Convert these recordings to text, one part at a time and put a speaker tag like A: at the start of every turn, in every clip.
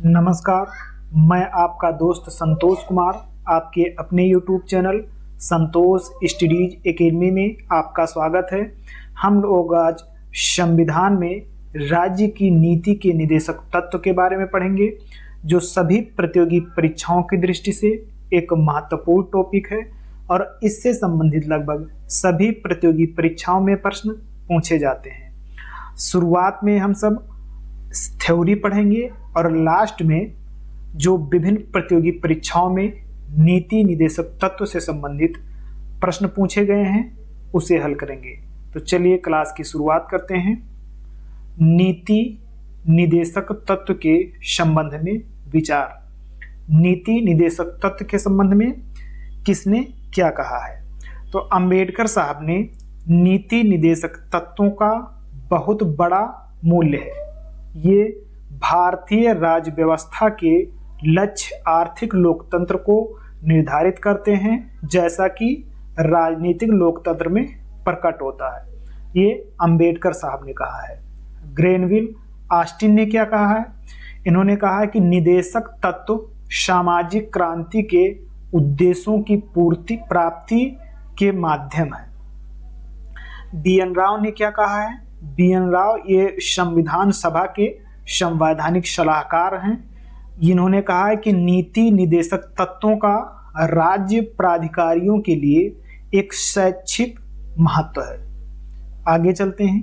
A: नमस्कार, मैं आपका दोस्त संतोष कुमार आपके अपने YouTube चैनल संतोष स्टडीज एकेडमी में आपका स्वागत है। हम लोग आज संविधान में राज्य की नीति के निदेशक तत्व के बारे में पढ़ेंगे, जो सभी प्रतियोगी परीक्षाओं की दृष्टि से एक महत्वपूर्ण टॉपिक है और इससे संबंधित लगभग सभी प्रतियोगी परीक्षाओं में प्रश्न पूछे जाते हैं। शुरुआत में हम सब थ्योरी पढ़ेंगे और लास्ट में जो विभिन्न प्रतियोगी परीक्षाओं में नीति निदेशक तत्व से संबंधित प्रश्न पूछे गए हैं उसे हल करेंगे। तो चलिए क्लास की शुरुआत करते हैं। नीति निदेशक तत्व के संबंध में विचार। नीति निदेशक तत्व के संबंध में किसने क्या कहा है? तो अंबेडकर साहब ने नीति निदेशक तत्वों का बहुत बड़ा मूल्य है। ये भारतीय राज्य व्यवस्था के लक्ष्य आर्थिक लोकतंत्र को निर्धारित करते हैं, जैसा कि राजनीतिक लोकतंत्र में प्रकट होता है। ये अंबेडकर साहब ने कहा है। ग्रेनविल ऑस्टिन ने क्या कहा है? इन्होंने कहा है कि निदेशक तत्व सामाजिक क्रांति के उद्देश्यों की प्राप्ति के माध्यम है। BN राव ने क्या कहा है? BN राव ये संविधान सभा के संवैधानिक सलाहकार हैं। इन्होंने कहा है कि नीति निदेशक तत्वों का राज्य प्राधिकारियों के लिए एक शैक्षिक महत्व है। आगे चलते हैं।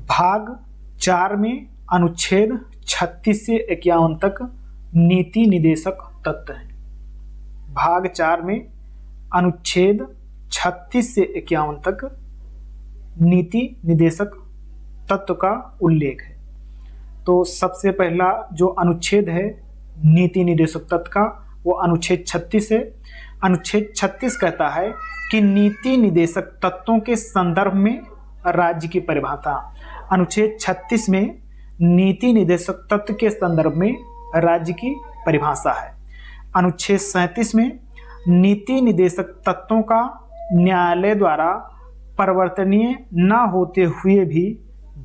A: भाग 4 में अनुच्छेद 36 से 51 तक नीति निदेशक तत्व हैं। भाग 4 में अनुच्छेद 36 से 51 तक नीति निदेशक तत्व का उल्लेख है। तो सबसे पहला जो अनुच्छेद है नीति निदेशक तत्व का वो अनुच्छेद 36 है। अनुच्छेद 36 कहता है कि नीति निदेशक तत्वों के संदर्भ में राज्य की परिभाषा। अनुच्छेद 36 में नीति निदेशक तत्व के संदर्भ में राज्य की परिभाषा है। अनुच्छेद 37 में नीति निदेशक तत्वों का न्यायालय द्वारा परिवर्तनीय न होते हुए भी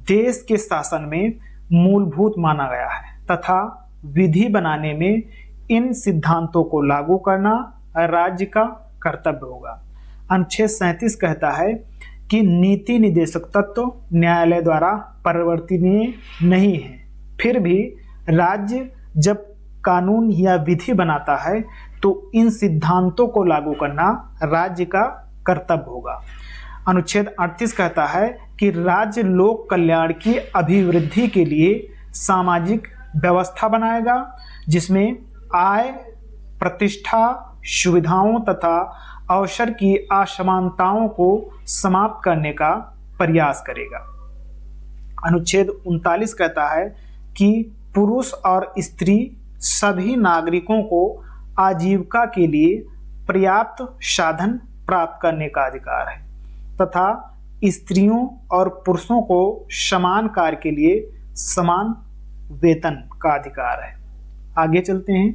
A: देश के शासन में मूलभूत माना गया है तथा विधि बनाने में इन सिद्धांतों को लागू करना राज्य का कर्तव्य होगा। अनुच्छेद 37 कहता है कि नीति निदेशक तत्व न्यायालय द्वारा परिवर्तनीय नहीं है, फिर भी राज्य जब कानून या विधि बनाता है तो इन सिद्धांतों को लागू करना राज्य का कर्तव्य होगा। अनुच्छेद 38 कहता है कि राज्य लोक कल्याण की अभिवृद्धि के लिए सामाजिक व्यवस्था बनाएगा, जिसमें आय, प्रतिष्ठा, सुविधाओं तथा अवसर की असमानताओं को समाप्त करने का प्रयास करेगा। अनुच्छेद 39 कहता है कि पुरुष और स्त्री सभी नागरिकों को आजीविका के लिए पर्याप्त साधन प्राप्त करने का अधिकार है तथा स्त्रियों और पुरुषों को समान कार्य के लिए समान वेतन का अधिकार है। आगे चलते हैं।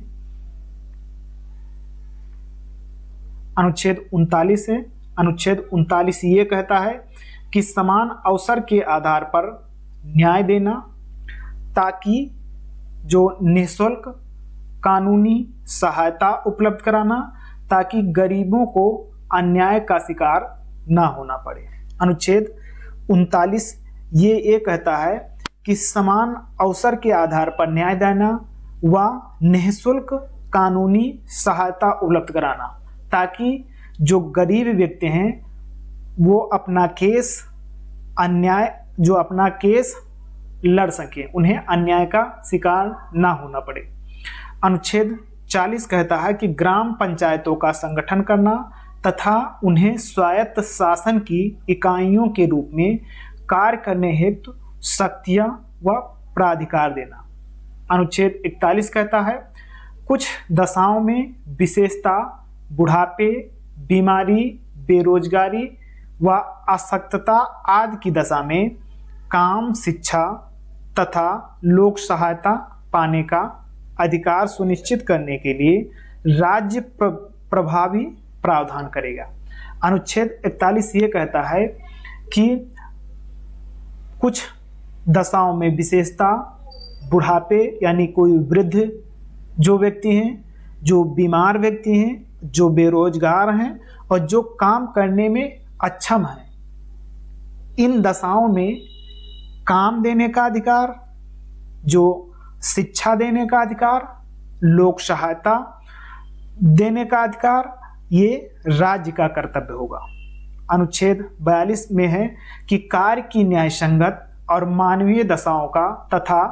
A: अनुच्छेद 39 है। अनुच्छेद 39 ये कहता है कि समान अवसर के आधार पर न्याय देना, ताकि जो निःशुल्क कानूनी सहायता उपलब्ध कराना, ताकि गरीबों को अन्याय का शिकार ना होना पड़े। अनुच्छेद 39 ये कहता है कि समान अवसर के आधार पर न्याय देना व निःशुल्क कानूनी सहायता उपलब्ध कराना, ताकि जो गरीब व्यक्ति हैं वो अपना केस लड़ सकें, उन्हें अन्याय का शिकार ना होना पड़े। अनुच्छेद 40 कहता है कि ग्राम पंचायतों का संगठन करना तथा उन्हें स्वायत्त शासन की इकाइयों के रूप में कार्य करने हेतु शक्तियां व प्राधिकार देना। अनुच्छेद 41 कहता है कुछ दशाओं में विशेषता बुढ़ापे, बीमारी, बेरोजगारी व अशक्तता आदि की दशा में काम, शिक्षा तथा लोक सहायता पाने का अधिकार सुनिश्चित करने के लिए राज्य प्रभावी प्रावधान करेगा। अनुच्छेद 41 ये कहता है कि कुछ दशाओं में विशेषता बुढ़ापे यानी कोई वृद्ध जो व्यक्ति हैं, जो बीमार व्यक्ति हैं, जो बेरोजगार हैं और जो काम करने में अक्षम हैं, इन दशाओं में काम देने का अधिकार, जो शिक्षा देने का अधिकार, लोक सहायता देने का अधिकार, ये राज्य का कर्तव्य होगा। अनुच्छेद 42 में है कि कार्य की न्यायसंगत और मानवीय दशाओं का तथा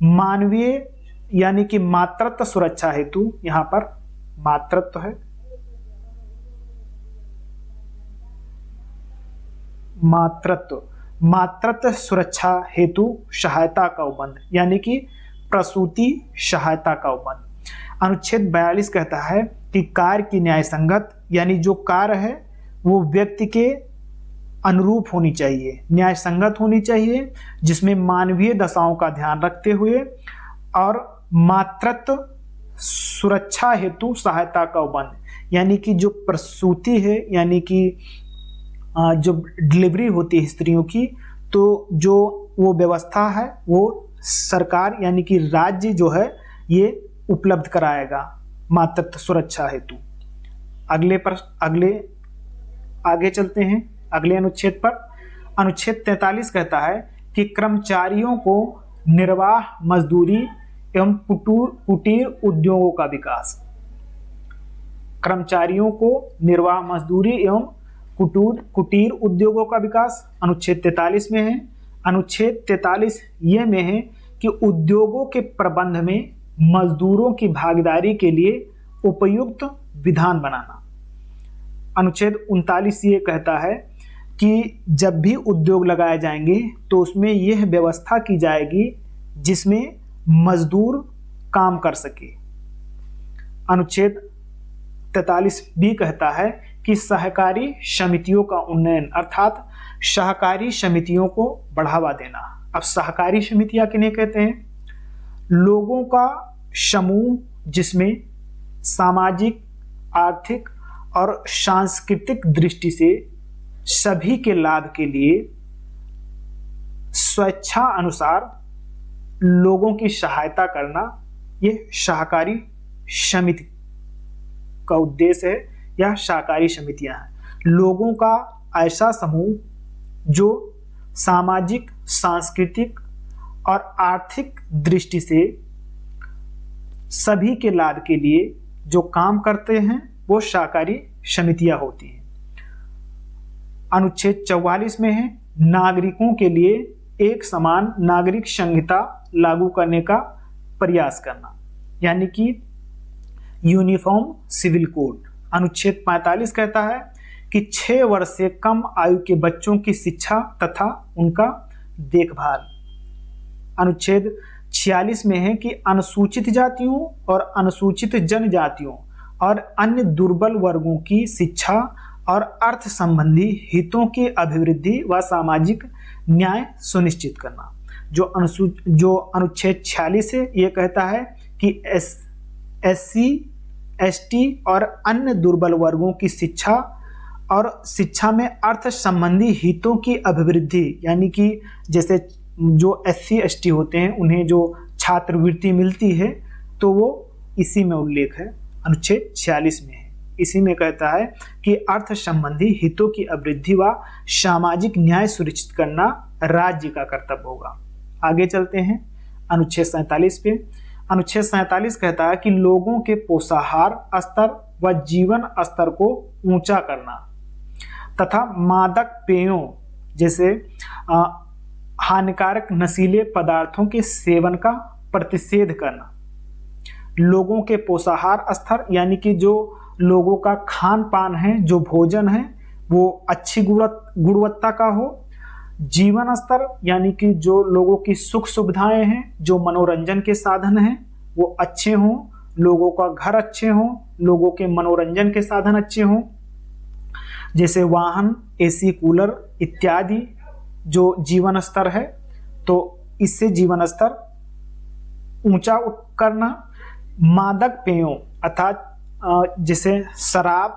A: मानवीय यानी कि मातृत्व सुरक्षा हेतु, यहाँ पर मातृत्व है, मातृत्व सुरक्षा हेतु सहायता का उपबंध यानी कि प्रसूति सहायता का उपबंध। अनुच्छेद 42 कहता है कि कार्य की न्यायसंगत यानी जो कार्य है वो व्यक्ति के अनुरूप होनी चाहिए, न्यायसंगत होनी चाहिए, जिसमें मानवीय दशाओं का ध्यान रखते हुए और मातृत्व सुरक्षा हेतु सहायता का उपबंध यानी कि जो प्रसूति है यानी कि जो डिलीवरी होती है स्त्रियों की, तो जो वो व्यवस्था है वो सरकार यानी कि राज्य जो है ये उपलब्ध कराएगा मातृत्व सुरक्षा हेतु। आगे चलते हैं अगले अनुच्छेद पर। अनुच्छेद 43 कहता है कि कर्मचारियों को निर्वाह मजदूरी एवं कुटीर उद्योगों का विकास। कर्मचारियों को निर्वाह मजदूरी एवं कुटीर उद्योगों का विकास अनुच्छेद 43 में है। अनुच्छेद 43 ये में है कि उद्योगों के प्रबंध में मजदूरों की भागीदारी के लिए उपयुक्त विधान बनाना। अनुच्छेद 39 ये कहता है कि जब भी उद्योग लगाए जाएंगे तो उसमें यह व्यवस्था की जाएगी जिसमें मजदूर काम कर सके। अनुच्छेद 43 भी कहता है कि सहकारी समितियों का उन्नयन अर्थात सहकारी समितियों को बढ़ावा देना। अब सहकारी समितियां किन्हें कहते हैं? लोगों का समूह जिसमें सामाजिक, आर्थिक और सांस्कृतिक दृष्टि से सभी के लाभ के लिए स्वेच्छा अनुसार लोगों की सहायता करना, ये सहकारी समिति का उद्देश्य है या सहकारी समितियां हैं। लोगों का ऐसा समूह जो सामाजिक, सांस्कृतिक और आर्थिक दृष्टि से सभी के लाभ के लिए जो काम करते हैं वो सहकारी समितियां होती हैं। अनुच्छेद 44 में है नागरिकों के लिए एक समान नागरिक संहिता लागू करने का प्रयास करना, यानी कि यूनिफॉर्म सिविल कोड। अनुच्छेद 45 कहता है कि 6 वर्ष से कम आयु के बच्चों की शिक्षा तथा उनका देखभाल। अनुच्छेद 46 में है कि अनुसूचित जातियों और अनुसूचित जनजातियों और अन्य दुर्बल वर्गों की शिक्षा और अर्थ संबंधी हितों की अभिवृद्धि व सामाजिक न्याय सुनिश्चित करना। जो अनुच्छेद 46 है ये कहता है कि SC, ST और अन्य दुर्बल वर्गों की शिक्षा और शिक्षा में अर्थ संबंधी हितों की अभिवृद्धि, यानी कि जैसे जो SC, ST होते हैं उन्हें जो छात्रवृत्ति मिलती है तो वो इसी में उल्लेख है, अनुच्छेद 46 में है। इसी में कहता है कि अर्थ संबंधी हितों की अभिवृद्धि व सामाजिक न्याय सुनिश्चित करना राज्य का कर्तव्य होगा। आगे चलते हैं अनुच्छेद 47 पे। अनुच्छेद 47 कहता है कि लोगों के पोषाहार स्तर व जीवन स्तर को ऊंचा करना तथा मादक पेयों जैसे हानिकारक नशीले पदार्थों के सेवन का प्रतिषेध करना। लोगों के पोषाहार स्तर यानी कि जो लोगों का खान पान है, जो भोजन है वो अच्छी गुणवत्ता का हो। जीवन स्तर यानी कि जो लोगों की सुख सुविधाएं हैं, जो मनोरंजन के साधन हैं वो अच्छे हों, लोगों का घर अच्छे हों, लोगों के मनोरंजन के साधन अच्छे हों, जैसे वाहन, AC, कूलर इत्यादि जो जीवन स्तर है, तो इससे जीवन स्तर ऊंचा करना। मादक पेयों अर्थात जैसे शराब,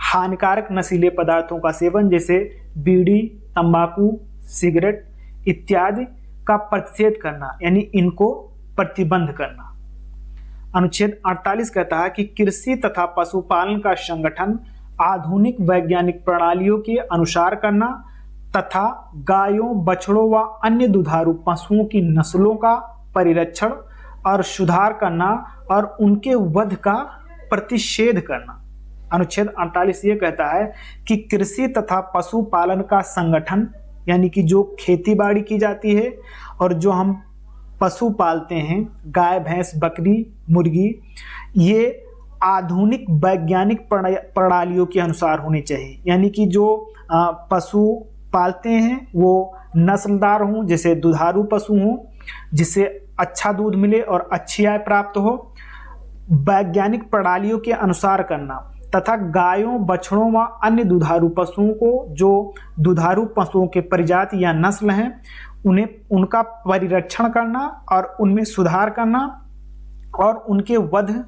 A: हानिकारक नशीले पदार्थों का सेवन जैसे बीड़ी, तंबाकू, सिगरेट इत्यादि का प्रतिषेध करना यानी इनको प्रतिबंध करना। अनुच्छेद 48 कहता है कि कृषि तथा पशुपालन का संगठन आधुनिक वैज्ञानिक प्रणालियों के अनुसार करना तथा गायों, बछड़ों व अन्य दुधारू पशुओं की नस्लों का परिरक्षण और सुधार करना और उनके वध का प्रतिषेध करना। अनुच्छेद 48 ये कहता है कि कृषि तथा पशुपालन का संगठन यानी कि जो खेती बाड़ी की जाती है और जो हम पशु पालते हैं, गाय, भैंस, बकरी, मुर्गी, ये आधुनिक वैज्ञानिक प्रणालियों के अनुसार होनी चाहिए। यानी कि जो पशु पालते हैं वो नस्लदार हों, जैसे दुधारू पशु हों, जिससे अच्छा दूध मिले और अच्छी आय प्राप्त हो। वैज्ञानिक प्रणालियों के अनुसार करना तथा गायों, बछड़ों व अन्य दुधारू पशुओं को, जो दुधारू पशुओं के प्रजाति या नस्ल हैं, उन्हें उनका परिरक्षण करना और उनमें सुधार करना और उनके वध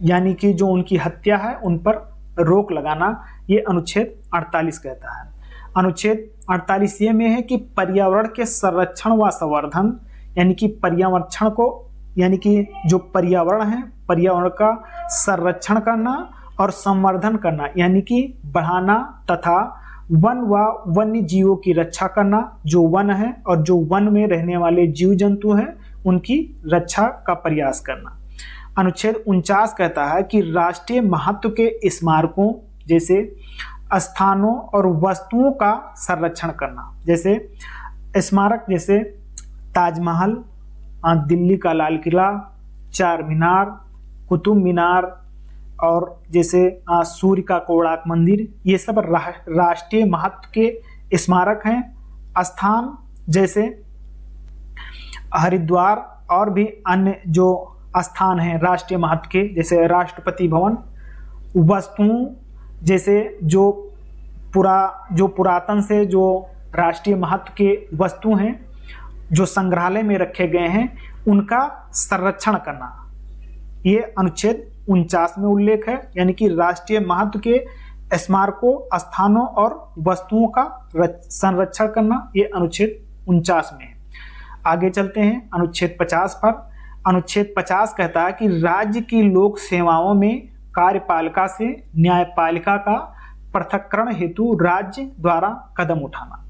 A: यानी कि जो उनकी हत्या है उन पर रोक लगाना, ये अनुच्छेद 48 कहता है। अनुच्छेद 48 ये में है कि पर्यावरण के संरक्षण व संवर्धन यानी कि पर्यावरण को यानी कि जो पर्यावरण है, पर्यावरण का संरक्षण करना और संवर्धन करना यानी कि बढ़ाना तथा वन व वन्य जीवों की रक्षा करना, जो वन है और जो वन में रहने वाले जीव जंतु हैं उनकी रक्षा का प्रयास करना। अनुच्छेद 49 कहता है कि राष्ट्रीय महत्व के स्मारकों जैसे स्थानों और वस्तुओं का संरक्षण करना। जैसे स्मारक जैसे ताजमहल, दिल्ली का लाल किला, चार मीनार, कुतुब मीनार और जैसे सूर्य का कोणार्क मंदिर, ये सब राष्ट्रीय महत्व के स्मारक हैं। स्थान जैसे हरिद्वार और भी अन्य जो स्थान हैं राष्ट्रीय महत्व के, जैसे राष्ट्रपति भवन। वस्तुओं जैसे जो पुरातन से जो राष्ट्रीय महत्व के वस्तु हैं जो संग्रहालय में रखे गए हैं उनका संरक्षण करना, ये अनुच्छेद 49 में उल्लेख है। यानी कि राष्ट्रीय महत्व के स्मारकों, स्थानों और वस्तुओं का संरक्षण करना, ये अनुच्छेद 49 में है। आगे चलते हैं अनुच्छेद 50 पर। अनुच्छेद 50 कहता है कि राज्य की लोक सेवाओं में कार्यपालिका से न्यायपालिका का पृथक्करण हेतु राज्य द्वारा कदम उठाना।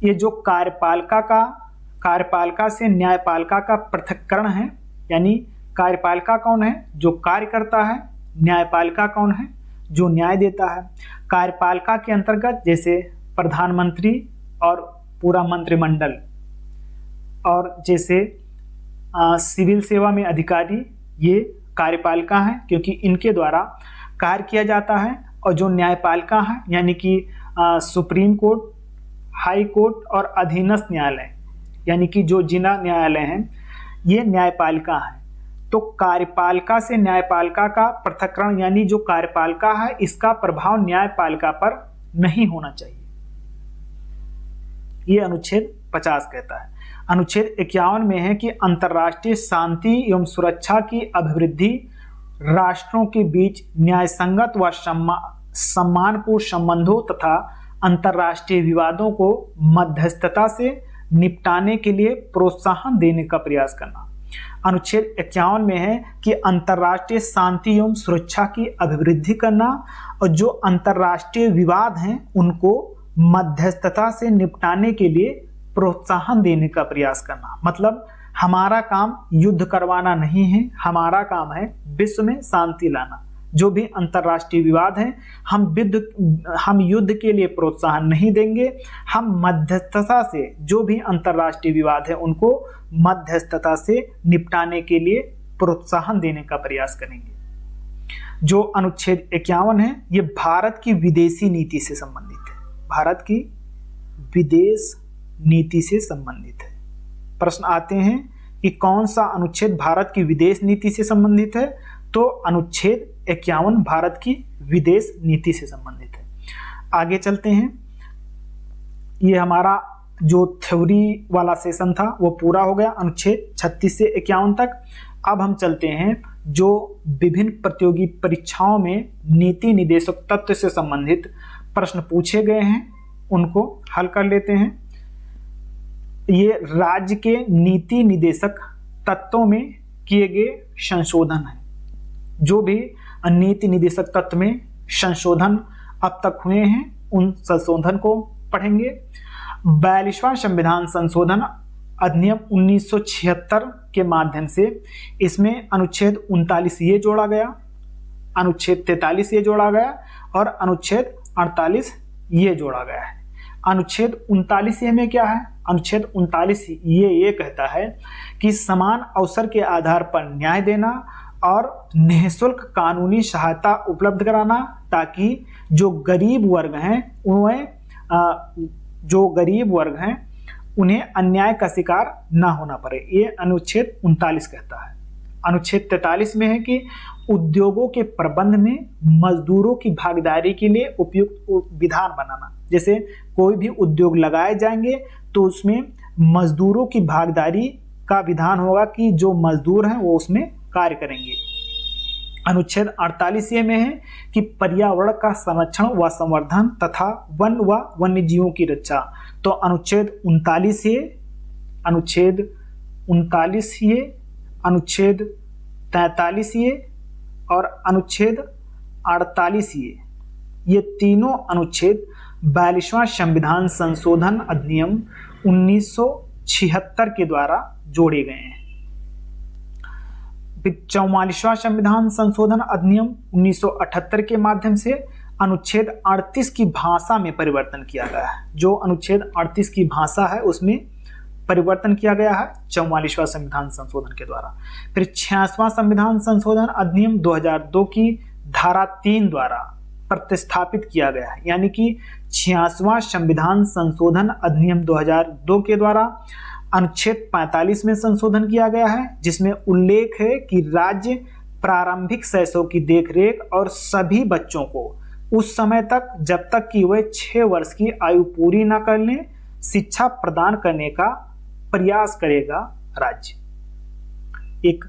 A: ये जो कार्यपालिका से न्यायपालिका का पृथक्करण है, यानी कार्यपालिका कौन है, जो कार्य करता है, न्यायपालिका कौन है, जो न्याय देता है। कार्यपालिका के अंतर्गत जैसे प्रधानमंत्री और पूरा मंत्रिमंडल, और जैसे सिविल सेवा में अधिकारी, ये कार्यपालिका है क्योंकि इनके द्वारा कार्य किया जाता है। और जो न्यायपालिका है यानी कि सुप्रीम कोर्ट, हाई कोर्ट और अधीनस्थ न्यायालय यानी कि जो जिला न्यायालय हैं, ये न्यायपालिका है। तो कार्यपालिका से न्यायपालिका का पृथक्करण यानी जो कार्यपालिका है इसका प्रभाव न्यायपालिका पर नहीं होना चाहिए, ये अनुच्छेद 50 कहता है। अनुच्छेद 51 में है कि अंतर्राष्ट्रीय शांति एवं सुरक्षा की अभिवृद्धि राष्ट्रों के बीच न्यायसंगत व सम्मानपूर्ण संबंधों तथा अंतर्राष्ट्रीय विवादों को मध्यस्थता से निपटाने के लिए प्रोत्साहन देने का प्रयास करना। अनुच्छेद 51 में है कि अंतर्राष्ट्रीय शांति एवं सुरक्षा की अभिवृद्धि करना और जो अंतर्राष्ट्रीय विवाद हैं उनको मध्यस्थता से निपटाने के लिए प्रोत्साहन देने का प्रयास करना। मतलब हमारा काम युद्ध करवाना नहीं है, हमारा काम है विश्व में शांति लाना। जो भी अंतर्राष्ट्रीय विवाद है हम युद्ध के लिए प्रोत्साहन नहीं देंगे, हम मध्यस्थता से जो भी अंतर्राष्ट्रीय विवाद है उनको मध्यस्थता से निपटाने के लिए प्रोत्साहन देने का प्रयास करेंगे। जो अनुच्छेद 51 है ये भारत की विदेशी नीति से संबंधित है, भारत की विदेश नीति से संबंधित है। प्रश्न आते हैं कि कौन सा अनुच्छेद भारत की विदेश नीति से संबंधित है, तो अनुच्छेद 51 भारत की विदेश नीति से संबंधित है। आगे चलते हैं, ये हमारा जो थ्योरी वाला सेशन था वो पूरा हो गया अनुच्छेद 36 से 51 तक। अब हम चलते हैं जो विभिन्न प्रतियोगी परीक्षाओं में नीति निदेशक तत्व से संबंधित प्रश्न पूछे गए हैं उनको हल कर लेते हैं। ये राज्य के नीति निदेशक तत्वों में किए गए संशोधन हैं। जो भी नीति निदेशक तत्व में संशोधन अब तक हुए हैं उन संशोधन को पढ़ेंगे। 42वां संविधान संशोधन अधिनियम 1976 के माध्यम से इसमें अनुच्छेद 39 ये जोड़ा गया, अनुच्छेद 43 ये जोड़ा गया और अनुच्छेद 48 ये जोड़ा गया है। अनुच्छेद 39 में क्या है? अनुच्छेद 39 ये कहता है कि समान अवसर के आधार पर न्याय देना और निःशुल्क कानूनी सहायता उपलब्ध कराना, ताकि जो गरीब वर्ग हैं उन्हें अन्याय का शिकार ना होना पड़े। ये अनुच्छेद 39 कहता है। अनुच्छेद 43 में है कि उद्योगों के प्रबंध में मजदूरों की भागीदारी के लिए उपयुक्त विधान बनाना। जैसे कोई भी उद्योग लगाए जाएंगे तो उसमें मजदूरों की भागीदारी का विधान होगा कि जो मजदूर हैं वो उसमें कार्य करेंगे। अनुच्छेद 48 में है कि पर्यावरण का संरक्षण व संवर्धन तथा वन व वन्य जीवों की रक्षा। तो अनुच्छेद 39 अनुच्छेद 43 और अनुच्छेद 48 ये तीनों अनुच्छेद 42वां संविधान संशोधन अधिनियम 1976 के द्वारा जोड़े गए हैं। 44वां संविधान संशोधन अधिनियम 1978 के माध्यम से अनुच्छेद 38 की भाषा में परिवर्तन किया गया है। जो अनुच्छेद 38 की भाषा है उसमें परिवर्तन किया गया है 44वां संविधान संशोधन के द्वारा। फिर 66वां संविधान संशोधन अधिनियम 2002 की धारा 3 द्वारा प्रतिस्थापित किया गया है। यानी कि 66वां संविधान संशोधन अधिनियम 2002 के द्वारा अनुच्छेद 45 में संशोधन किया गया है, जिसमें उल्लेख है कि राज्य प्रारंभिक शैशव की देखरेख और सभी बच्चों को उस समय तक जब तक कि वे 6 वर्ष की आयु पूरी न कर लें शिक्षा प्रदान करने का प्रयास करेगा राज्य। एक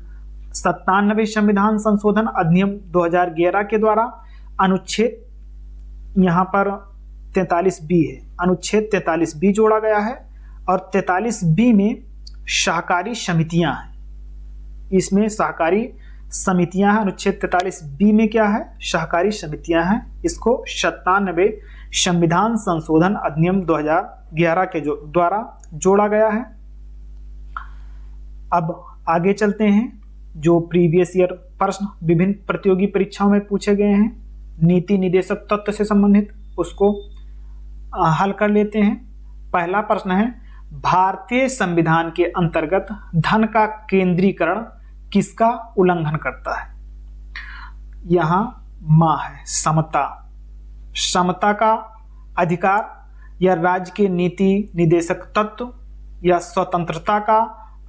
A: 97वें संविधान संशोधन अधिनियम 2011 के द्वारा अनुच्छेद यहाँ पर 43B है, अनुच्छेद 43B जोड़ा गया है और 43B में सहकारी समितियां हैं। इसमें सहकारी समितियां हैं। अनुच्छेद 43B में क्या है? सहकारी समितियां हैं। इसको 97वें संविधान संशोधन अधिनियम 2011 के द्वारा जोड़ा गया है। अब आगे चलते हैं। जो प्रीवियस ईयर प्रश्न विभिन्न प्रतियोगी परीक्षाओं में पूछे गए हैं नीति निदेशक तत्व से संबंधित, उसको हल कर लेते हैं। पहला प्रश्न है, भारतीय संविधान के अंतर्गत धन का केंद्रीकरण किसका उल्लंघन करता है? यहां मां है, समता का अधिकार या राज्य के नीति निदेशक तत्व या स्वतंत्रता का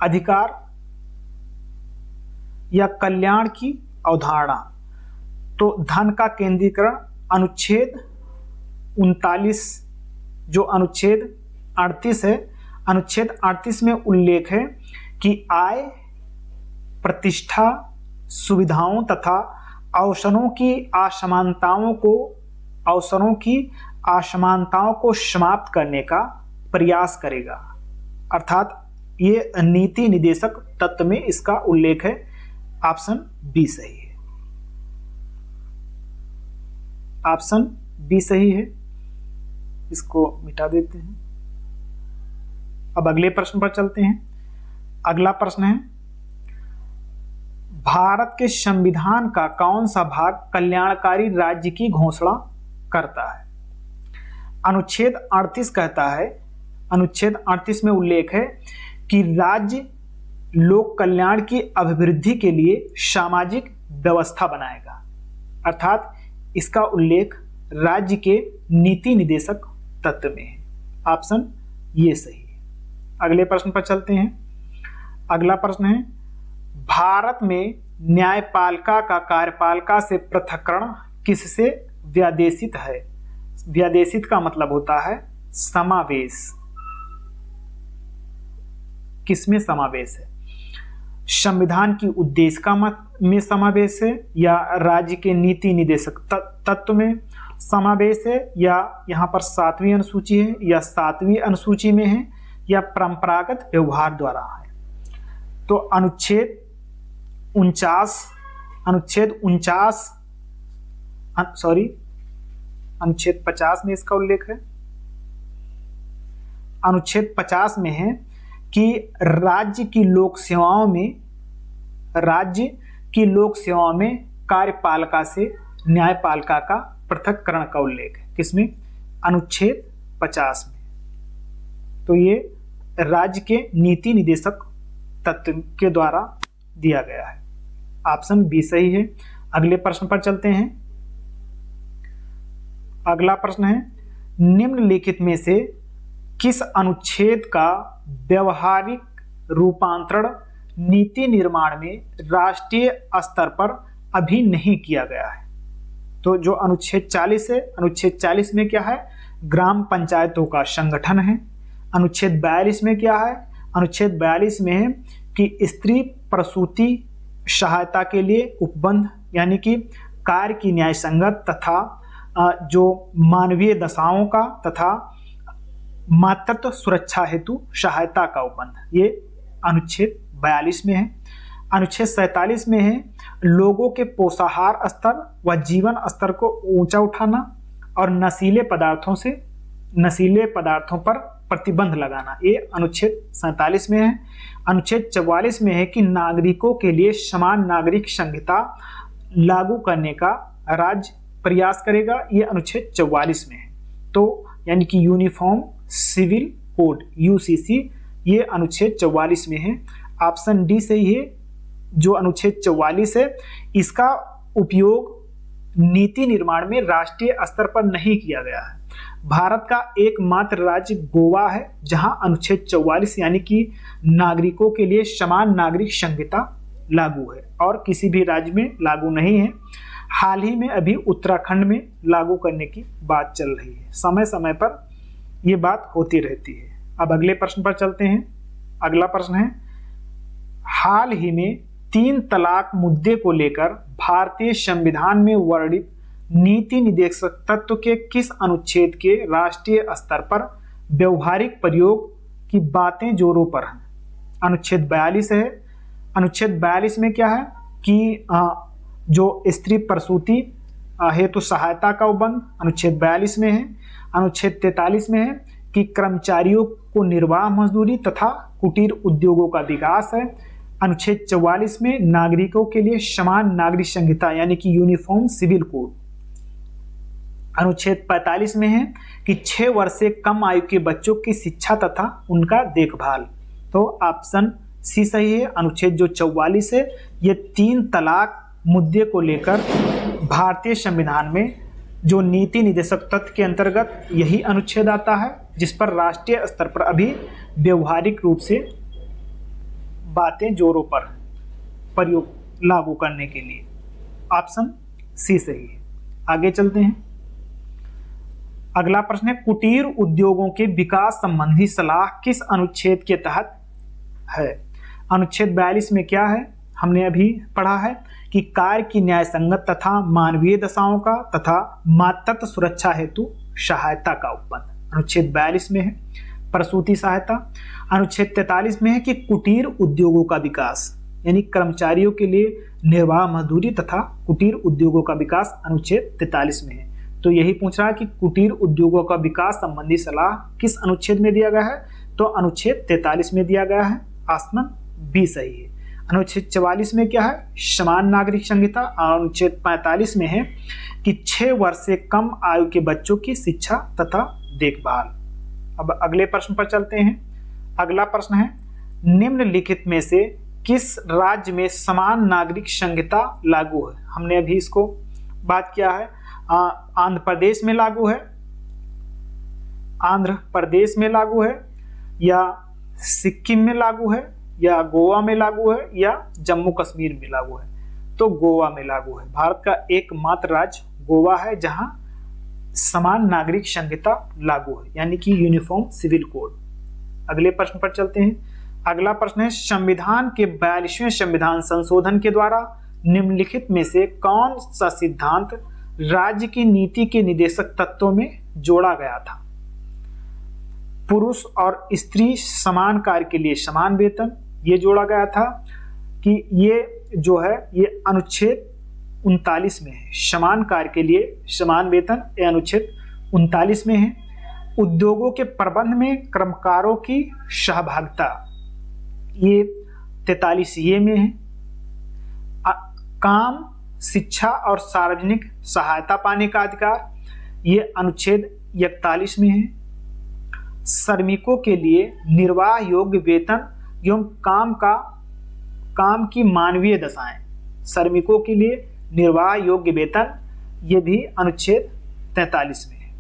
A: अधिकार या कल्याण की अवधारणा। तो धन का केंद्रीकरण अनुच्छेद 39 जो अनुच्छेद 38 है, अनुच्छेद 38 में उल्लेख है कि आय, प्रतिष्ठा, सुविधाओं तथा अवसरों की असमानताओं को समाप्त करने का प्रयास करेगा। अर्थात ये नीति निदेशक तत्व में इसका उल्लेख है। ऑप्शन बी सही है। ऑप्शन बी सही है। इसको मिटा देते हैं। अब अगले प्रश्न पर चलते हैं। अगला प्रश्न है, भारत के संविधान का कौन सा भाग कल्याणकारी राज्य की घोषणा करता है? अनुच्छेद 38 कहता है, अनुच्छेद 38 में उल्लेख है कि राज्य लोक कल्याण की अभिवृद्धि के लिए सामाजिक व्यवस्था बनाएगा। अर्थात इसका उल्लेख राज्य के नीति निदेशक तत्व में है। ऑप्शन ये सही है। अगले प्रश्न पर चलते हैं। अगला प्रश्न है, भारत में न्यायपालिका का कार्यपालिका से पृथक्करण किससे व्यादेशित है? व्यादेशित का मतलब होता है समावेश। किसमें समावेश है? संविधान की उद्देशिका में समावेश है या राज्य के नीति निदेशक तत्व में समावेश है या यहाँ पर 7वीं अनुसूची है या 7वीं अनुसूची में है या परंपरागत व्यवहार द्वारा है। तो अनुच्छेद 50 में इसका उल्लेख है। अनुच्छेद 50 में है कि राज्य की लोक सेवाओं में कार्यपालिका से न्यायपालिका का पृथक्करण का उल्लेख है। किसमें? अनुच्छेद 50 में। तो ये राज्य के नीति निदेशक तत्व के द्वारा दिया गया है। ऑप्शन बी सही है। अगले प्रश्न पर चलते हैं। अगला प्रश्न है, निम्नलिखित में से किस अनुच्छेद का व्यवहारिक रूपांतरण नीति निर्माण में राष्ट्रीय स्तर पर अभी नहीं किया गया है? तो जो अनुच्छेद 40 है, अनुच्छेद 40 में क्या है? ग्राम पंचायतों का संगठन है। अनुच्छेद 42 में क्या है? अनुच्छेद 42 में है कि स्त्री प्रसूति सहायता के लिए उपबंध यानी कि कार्य की न्याय संगत तथा जो मानवीय दशाओं का तथा मातृत्व सुरक्षा हेतु सहायता का उपबंध, ये अनुच्छेद 42 में है। अनुच्छेद 47 में है लोगों के पोषाहार स्तर व जीवन स्तर को ऊंचा उठाना और नशीले पदार्थों पर प्रतिबंध लगाना, ये अनुच्छेद 47 में है। अनुच्छेद 44 में है कि नागरिकों के लिए समान नागरिक संहिता लागू करने का राज्य प्रयास करेगा, ये अनुच्छेद 44 में है। तो यानी कि यूनिफॉर्म सिविल कोड यूसीसी, ये अनुच्छेद 44 में है। ऑप्शन डी सही है। जो अनुच्छेद 44 है इसका उपयोग नीति निर्माण में राष्ट्रीय स्तर पर नहीं किया गया है। भारत का एकमात्र राज्य गोवा है जहां अनुच्छेद 44 यानी कि नागरिकों के लिए समान नागरिक संहिता लागू है और किसी भी राज्य में लागू नहीं है। हाल ही में अभी उत्तराखंड में लागू करने की बात चल रही है। समय समय पर यह बात होती रहती है। अब अगले प्रश्न पर चलते हैं। अगला प्रश्न है, हाल ही में 3 तलाक मुद्दे को लेकर भारतीय संविधान में वर्णित नीति निदेशक तत्व के किस अनुच्छेद के राष्ट्रीय स्तर पर व्यवहारिक प्रयोग की बातें जोरों पर हैं? अनुच्छेद 42 है। अनुच्छेद 42 में क्या है कि जो स्त्री प्रसूति हेतु सहायता का उपबंध अनुच्छेद 42 में है। अनुच्छेद 43 में है कि कर्मचारियों को निर्वाह मजदूरी तथा कुटीर उद्योगों का विकास है। अनुच्छेद 44 में नागरिकों के लिए समान नागरिक संहिता यानी कि यूनिफॉर्म सिविल कोड। अनुच्छेद 45 में है कि 6 वर्ष से कम आयु के बच्चों की शिक्षा तथा उनका देखभाल। तो ऑप्शन सी सही है। अनुच्छेद जो 44 है ये 3 तलाक मुद्दे को लेकर भारतीय संविधान में जो नीति निदेशक तत्व के अंतर्गत यही अनुच्छेद आता है जिस पर राष्ट्रीय स्तर पर अभी व्यवहारिक रूप से बातें जोरों पर प्रयोग लागू करने के लिए। ऑप्शन सी सही है। आगे चलते हैं। अगला प्रश्न है, कुटीर उद्योगों के विकास संबंधी सलाह किस अनुच्छेद के तहत है? अनुच्छेद 42 में क्या है? हमने अभी पढ़ा है कि कार्य की न्याय संगत तथा मानवीय दशाओं का तथा मातृत्व सुरक्षा हेतु सहायता का उपबंध अनुच्छेद 42 में है। प्रसूति सहायता। अनुच्छेद 43 में है कि कुटीर उद्योगों का विकास यानी कर्मचारियों के लिए निर्वाह मजदूरी तथा कुटीर उद्योगों का विकास अनुच्छेद 43 में है। तो यही पूछ रहा है कि कुटीर उद्योगों का विकास संबंधी सलाह किस अनुच्छेद में दिया गया है? तो अनुच्छेद 43 में दिया गया है। ऑप्शन बी सही है। अनुच्छेद 44 में क्या है? समान नागरिक संहिता। अनुच्छेद 45 में है कि 6 वर्ष से कम आयु के बच्चों की शिक्षा तथा देखभाल। अब अगले प्रश्न पर चलते हैं। अगला प्रश्न है, निम्नलिखित में से किस राज्य में समान नागरिक संहिता लागू है? हमने अभी इसको बात किया है। आंध्र प्रदेश में लागू है, आंध्र प्रदेश में लागू है या सिक्किम में लागू है या गोवा में लागू है या जम्मू कश्मीर में लागू है? तो गोवा में लागू है। भारत का एकमात्र राज्य गोवा है जहां समान नागरिक संहिता लागू है यानी कि यूनिफॉर्म सिविल कोड। अगले प्रश्न पर चलते हैं। अगला प्रश्न है, संविधान के 42वें संविधान संशोधन के द्वारा निम्नलिखित में से कौन सा सिद्धांत राज्य की नीति के निदेशक तत्वों में जोड़ा गया था? पुरुष और स्त्री समान कार्य के लिए समान वेतन, ये जोड़ा गया था कि ये जो है ये अनुच्छेद 39 में है। समान कार्य के लिए समान वेतन ये अनुच्छेद 39 में है। उद्योगों के प्रबंध में कर्मकारों की सहभागिता ये 43 ये में है। काम, शिक्षा और सार्वजनिक सहायता पाने का अधिकार ये अनुच्छेद 41 में है। श्रमिकों के लिए निर्वाह योग्य वेतन एवं काम की मानवीय दशाएं, श्रमिकों के लिए निर्वाह योग्य वेतन ये भी अनुच्छेद 43 में है।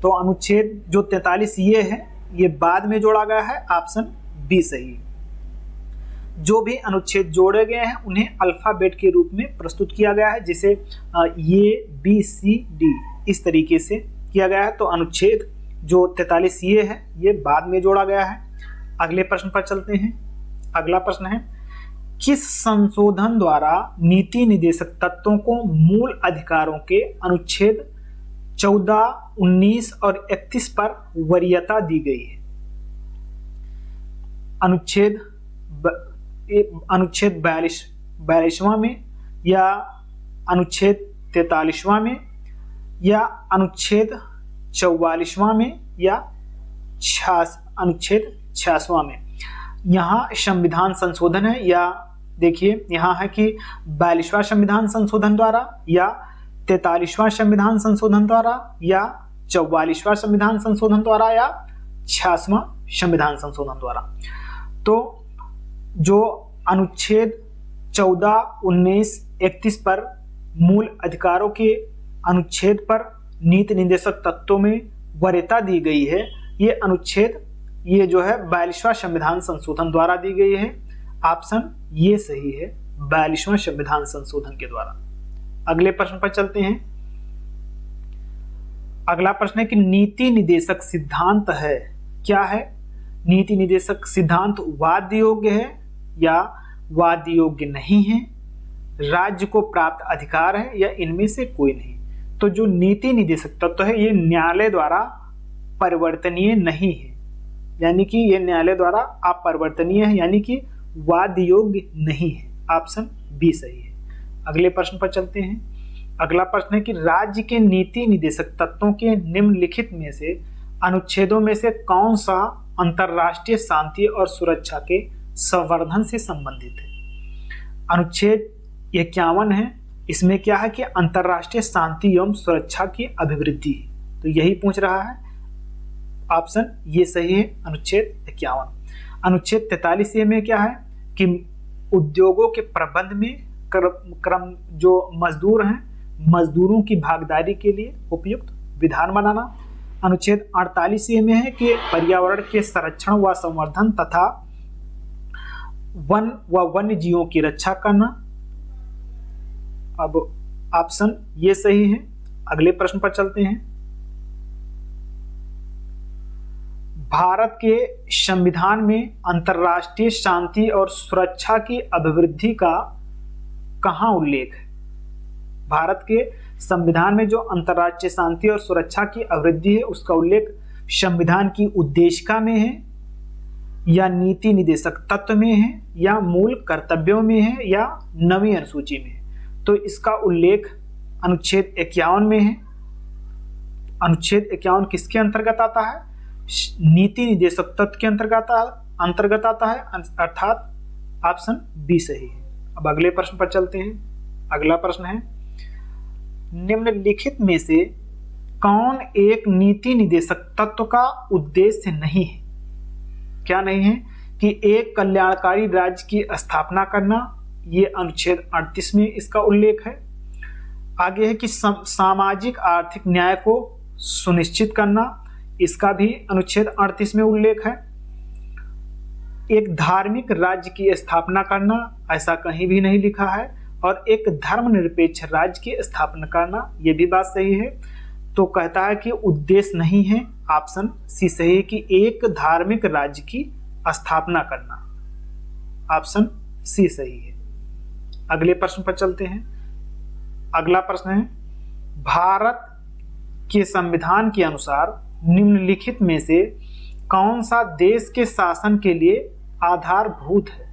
A: तो अनुच्छेद जो 43 ये है ये बाद में जोड़ा गया है, ऑप्शन बी सही है। जो भी अनुच्छेद जोड़े गए हैं उन्हें अल्फाबेट के रूप में प्रस्तुत किया गया है, जिसे ये बी सी डी इस तरीके से किया गया है। तो अनुच्छेद जो 43 ये है ये बाद में जोड़ा गया है। अगले प्रश्न पर चलते हैं। अगला प्रश्न है, किस संशोधन द्वारा नीति निदेशक तत्वों को मूल अधिकारों के अनुच्छेद 14, 19 और 31 पर वरीयता दी गई है? अनुच्छेद 42वां में या अनुच्छेद 43वां में या अनुच्छेद 44वां में या अनुच्छेद 86वां में? यहाँ संविधान संशोधन है, या देखिए यहाँ है कि 42वां संविधान संशोधन द्वारा या 43वां संविधान संशोधन द्वारा या 44वां संविधान संशोधन द्वारा या 86वां संविधान संशोधन द्वारा। तो जो अनुच्छेद 14, 19, 31 पर मूल अधिकारों के अनुच्छेद पर नीति निदेशक तत्वों में वरीयता दी गई है, ये अनुच्छेद ये जो है 42वां संविधान संशोधन द्वारा दी गई है। ऑप्शन ये सही है, 42वां संविधान संशोधन के द्वारा। अगले प्रश्न पर चलते हैं। अगला प्रश्न है कि नीति निदेशक सिद्धांत है, क्या है? नीति निदेशक सिद्धांत वाद्य योग्य है या वाद्य योग्य नहीं है, राज्य को प्राप्त अधिकार है या इनमें से कोई नहीं? तो जो नीति निदेशक तत्व है ये न्यायालय द्वारा परिवर्तनीय नहीं है, यानी कि ये न्यायालय द्वारा अपरिवर्तनीय है, यानी कि वाद्य योग्य नहीं है। ऑप्शन बी सही है। अगले प्रश्न पर चलते हैं। अगला प्रश्न है कि राज्य के नीति निदेशक तत्वों के निम्नलिखित में से अनुच्छेदों में से कौन सा अंतरराष्ट्रीय शांति और सुरक्षा के संवर्धन से संबंधित है? अनुच्छेद 51 है, इसमें क्या है कि अंतरराष्ट्रीय शांति एवं सुरक्षा की अभिवृद्धि, तो यही पूछ रहा है। ऑप्शन ये सही है, अनुच्छेद 51। अनुच्छेद 43 में क्या है कि उद्योगों के प्रबंध में क्रम जो मजदूर हैं, मजदूरों की भागीदारी के लिए उपयुक्त विधान बनाना। अनुच्छेद 48 में है कि पर्यावरण के संरक्षण व संवर्धन तथा वन व वन्य जीवों की रक्षा करना। अब ऑप्शन ये सही है। अगले प्रश्न पर चलते हैं। भारत के संविधान में अंतर्राष्ट्रीय शांति और सुरक्षा की अभिवृद्धि का कहाँ उल्लेख है? भारत के संविधान में जो अंतर्राष्ट्रीय शांति और सुरक्षा की अभिवृद्धि है उसका उल्लेख संविधान की उद्देशिका में है या नीति निदेशक तत्व में है या मूल कर्तव्यों में है या नवीं अनुसूची में है? तो इसका उल्लेख अनुच्छेद 51 में है। अनुच्छेद 51 किसके अंतर्गत आता है? नीति निदेशक तत्व के अंतर्गत आता है, अर्थात ऑप्शन बी सही है। अब अगले प्रश्न पर चलते हैं। अगला प्रश्न है, निम्नलिखित में से कौन एक नीति निदेशक तत्व का उद्देश्य नहीं है? क्या नहीं है? कि एक कल्याणकारी राज्य की स्थापना करना, ये अनुच्छेद 38 में इसका उल्लेख है। आगे है कि सामाजिक आर्थिक न्याय को सुनिश्चित करना, इसका भी अनुच्छेद 38 में उल्लेख है। एक धार्मिक राज्य की स्थापना करना, ऐसा कहीं भी नहीं लिखा है। और एक धर्मनिरपेक्ष राज्य की स्थापना करना, यह भी बात सही है। तो कहता है कि उद्देश्य नहीं है, ऑप्शन सी सही है कि एक धार्मिक राज्य की स्थापना करना, ऑप्शन सी सही है। अगले प्रश्न पर चलते हैं। अगला प्रश्न है, भारत के संविधान के अनुसार निम्नलिखित में से कौन सा देश के शासन के लिए आधारभूत है?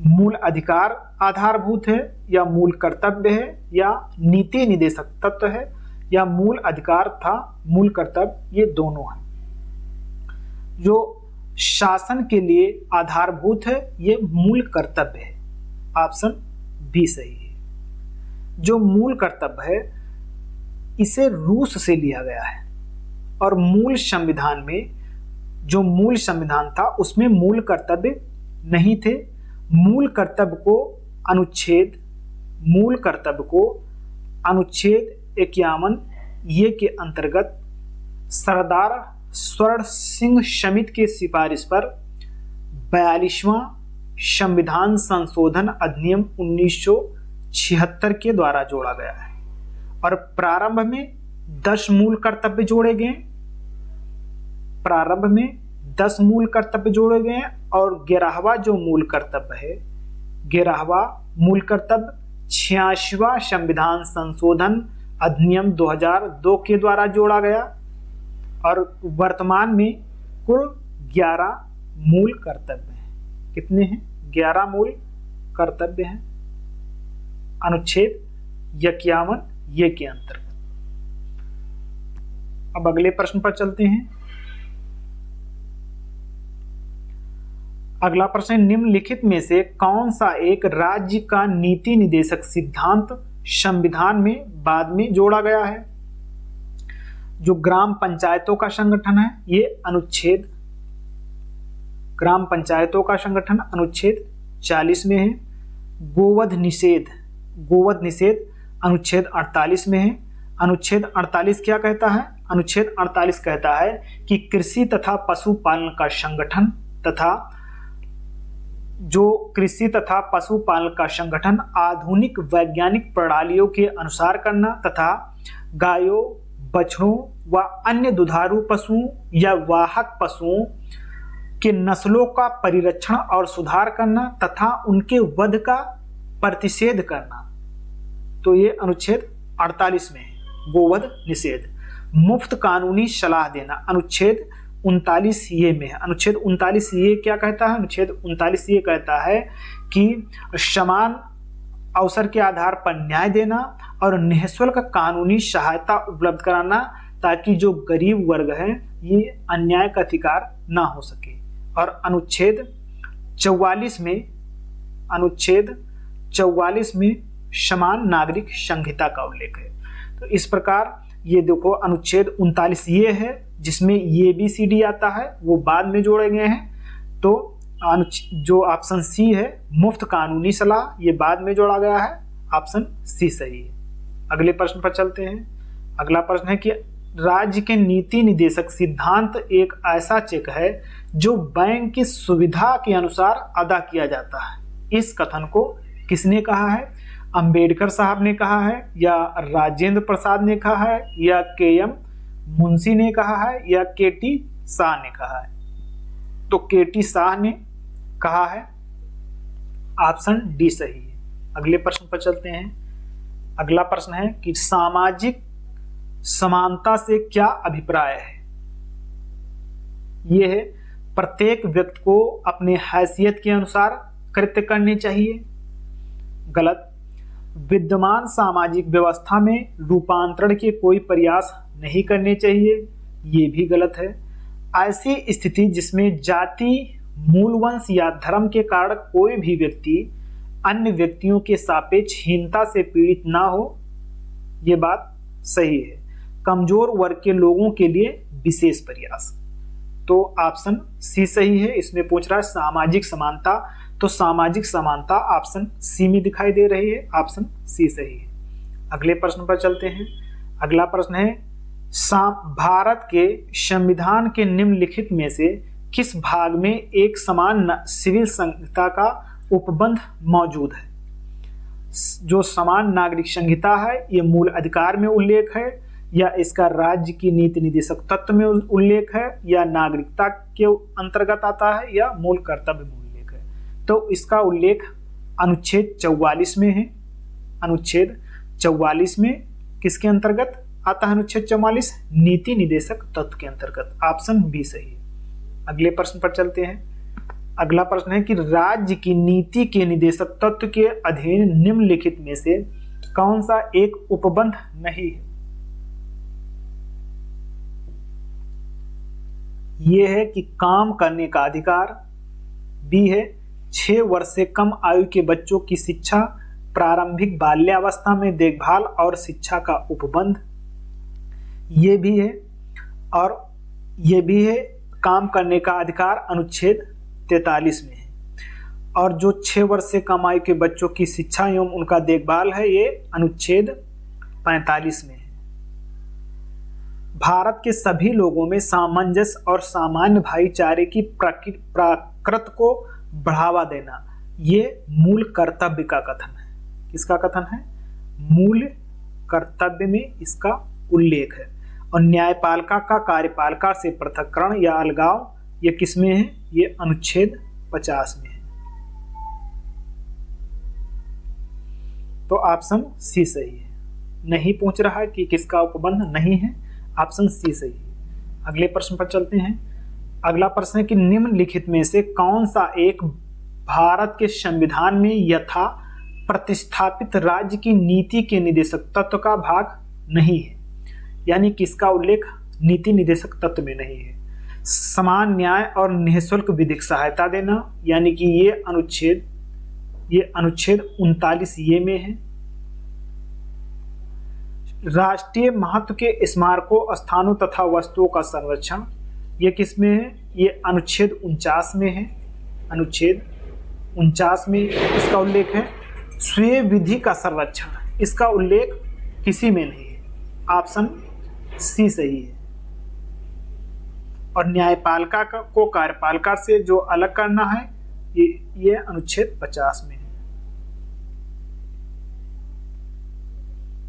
A: मूल अधिकार आधारभूत है, या मूल कर्तव्य है, या नीति निदेशक तत्व है, या मूल अधिकार था मूल कर्तव्य, ये दोनों हैं। जो शासन के लिए आधारभूत है ये मूल कर्तव्य है, ऑप्शन बी सही है। जो मूल कर्तव्य है इसे रूस से लिया गया है, और मूल संविधान में जो मूल संविधान था उसमें मूल कर्तव्य नहीं थे। मूल कर्तव्य को अनुच्छेद 51 ये के अंतर्गत सरदार स्वर्ण सिंह समिति के सिफारिश पर 42वां संविधान संशोधन अधिनियम 1976 के द्वारा जोड़ा गया है, और प्रारंभ में 10 मूल कर्तव्य जोड़े गए। और 11वां जो मूल कर्तव्य है, 11वां मूल कर्तव्य 86वां संविधान संशोधन अधिनियम 2002 के द्वारा जोड़ा गया, और वर्तमान में कुल 11 मूल कर्तव्य हैं। कितने हैं? 11 मूल कर्तव्य हैं अनुच्छेद 51 ये के अंतर्गत। अब अगले प्रश्न पर चलते हैं। अगला प्रश्न, निम्नलिखित में से कौन सा एक राज्य का नीति निदेशक सिद्धांत संविधान में बाद में जोड़ा गया है? जो ग्राम पंचायतों का संगठन है ये ग्राम पंचायतों का संगठन अनुच्छेद 40 में है। गोवध निषेध अनुच्छेद 48 में है। अनुच्छेद 48 क्या कहता है? अनुच्छेद 48 कहता है कि कृषि तथा पशुपालन का संगठन आधुनिक वैज्ञानिक प्रणालियों के अनुसार करना तथा गायों, बछड़ों व अन्य दुधारू पशुओं या वाहक पशुओं के नस्लों का परिरक्षण और सुधार करना तथा उनके वध का प्रतिषेध करना। तो ये अनुच्छेद 48 में है, गोवध निषेध। मुफ्त कानूनी सलाह देना अनुच्छेद 39 ये में है। अनुच्छेद 39 ये क्या कहता है? अनुच्छेद 39 ये कहता है कि समान अवसर के आधार पर न्याय देना और निःशुल्क कानूनी सहायता उपलब्ध कराना, ताकि जो गरीब वर्ग है ये अन्याय का शिकार ना हो सके। और अनुच्छेद 44 में समान नागरिक संहिता का उल्लेख है। तो इस प्रकार ये देखो अनुच्छेद 39 ये है जिसमें ये बी सी डी आता है, वो बाद में जोड़े गए हैं। तो जो ऑप्शन सी है मुफ्त कानूनी सलाह, ये बाद में जोड़ा गया है, ऑप्शन सी सही है। अगले प्रश्न पर चलते हैं। अगला प्रश्न है कि राज्य के नीति निदेशक सिद्धांत एक ऐसा चेक है जो बैंक की सुविधा के अनुसार अदा किया जाता है। इस कथन को किसने कहा है? अंबेडकर साहब ने कहा है, या राजेंद्र प्रसाद ने कहा है, या के.एम. मुंशी ने कहा है, या के.टी. शाह ने कहा है? तो के.टी. शाह ने कहा है, ऑप्शन डी सही है। अगले प्रश्न पर चलते हैं। अगला प्रश्न है कि सामाजिक समानता से क्या अभिप्राय है? यह है प्रत्येक व्यक्ति को अपने हैसियत के अनुसार कृत्य करने चाहिए। गलत। विद्यमान सामाजिक व्यवस्था में रूपांतरण के कोई प्रयास नहीं करने चाहिए, ये भी गलत है। ऐसी स्थिति जिसमें जाति, मूल वंश या धर्म के कारण कोई भी व्यक्ति अन्य व्यक्तियों के सापेक्ष हीनता से पीड़ित ना हो, ये बात सही है। कमजोर वर्ग के लोगों के लिए विशेष प्रयास, तो ऑप्शन सी सही है। इसमें पूछ रहा है सामाजिक समानता, तो सामाजिक समानता ऑप्शन सी में दिखाई दे रही है, ऑप्शन सी सही है। अगले प्रश्न पर चलते हैं। अगला प्रश्न है भारत के संविधान के निम्नलिखित में से किस भाग में एक समान सिविल संहिता का उपबंध मौजूद है? जो समान नागरिक संहिता है ये मूल अधिकार में उल्लेख है, या इसका राज्य की नीति निदेशक तत्व में उल्लेख है, या नागरिकता के अंतर्गत आता है, या मूल कर्तव्य में उल्लेख है? तो इसका उल्लेख अनुच्छेद 44 में है, अनुच्छेद 44 में किसके अंतर्गत आता है अनुच्छेद 44? नीति निदेशक तत्व के अंतर्गत। ऑप्शन बी सही है। अगले प्रश्न पर चलते हैं। अगला प्रश्न है कि राज्य की नीति के निदेशक तत्व के अधीन निम्नलिखित में से कौन सा एक उपबंध नहीं है? यह है कि काम करने का अधिकार, बी है 6 वर्ष से कम आयु के बच्चों की शिक्षा, प्रारंभिक बाल्यावस्था में देखभाल और शिक्षा का उपबंध, ये भी है, और ये भी है काम करने का अधिकार अनुच्छेद 43 में है, और जो 6 वर्ष से कम आयु के बच्चों की शिक्षा एवं उनका देखभाल है ये अनुच्छेद 45 में है। भारत के सभी लोगों में सामंजस्य और सामान्य भाईचारे की प्रकृति को बढ़ावा देना, ये मूल कर्तव्य का कथन है। किसका कथन है? मूल कर्तव्य में इसका उल्लेख है। और न्यायपालिका का कार्यपालिका से पृथक्करण या अलगाव ये किस में है? ये अनुच्छेद 50 में है। तो ऑप्शन सी सही है। नहीं पूछ रहा है कि किसका उपबंध नहीं है, ऑप्शन सी सही है। अगले प्रश्न पर चलते हैं। अगला प्रश्न है कि निम्नलिखित में से कौन सा एक भारत के संविधान में यथा प्रतिस्थापित राज्य की नीति के निदेशक तत्व का भाग नहीं है? यानी किसका उल्लेख नीति निदेशक तत्व में नहीं है? समान न्याय और निःशुल्क विधिक सहायता देना, यानी कि ये अनुच्छेद 39 ये में है। राष्ट्रीय महत्व के स्मारकों, स्थानों तथा वस्तुओं का संरक्षण, ये किस में है? ये अनुच्छेद 49 में है। अनुच्छेद 49 में इसका उल्लेख है। स्वीय विधि का संरक्षण, इसका उल्लेख किसी में नहीं है। ऑप्शन सी सही है। और न्यायपालिका को कार्यपालिका से जो अलग करना है ये अनुच्छेद 50 में है।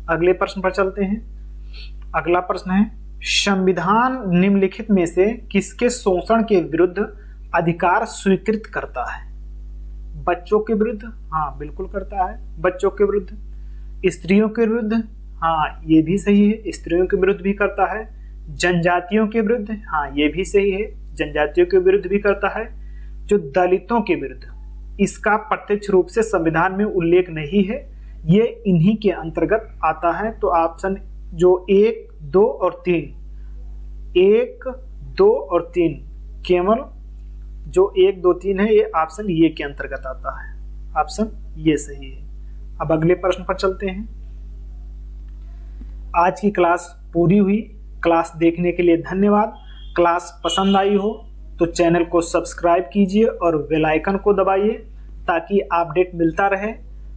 A: अगले प्रश्न पर चलते हैं। अगला प्रश्न है संविधान निम्नलिखित में से किसके शोषण के विरुद्ध अधिकार स्वीकृत करता है? बच्चों के विरुद्ध? हाँ बिल्कुल करता है। बच्चों के विरुद्ध। स्त्रियों के विरुद्ध? हाँ ये भी सही है, स्त्रियों के विरुद्ध भी करता है। जनजातियों के विरुद्ध? हाँ ये भी सही है, जनजातियों के विरुद्ध भी करता है। जो दलितों के विरुद्ध, इसका प्रत्यक्ष रूप से संविधान में उल्लेख नहीं है, ये इन्हीं के अंतर्गत आता है। तो ऑप्शन जो 1, 2 और 3, 1, 2 और 3, केवल जो 1, 2, 3 है ये ऑप्शन ये के अंतर्गत आता है। ऑप्शन ये सही है। अब अगले प्रश्न पर चलते हैं। आज की क्लास पूरी हुई। क्लास देखने के लिए धन्यवाद। क्लास पसंद आई हो तो चैनल को सब्सक्राइब कीजिए और बेल आइकन को दबाइए ताकि अपडेट मिलता रहे।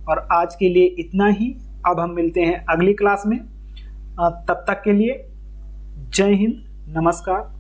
A: और आज के लिए इतना ही। अब हम मिलते हैं अगली क्लास में। तब तक के लिए जय हिंद, नमस्कार।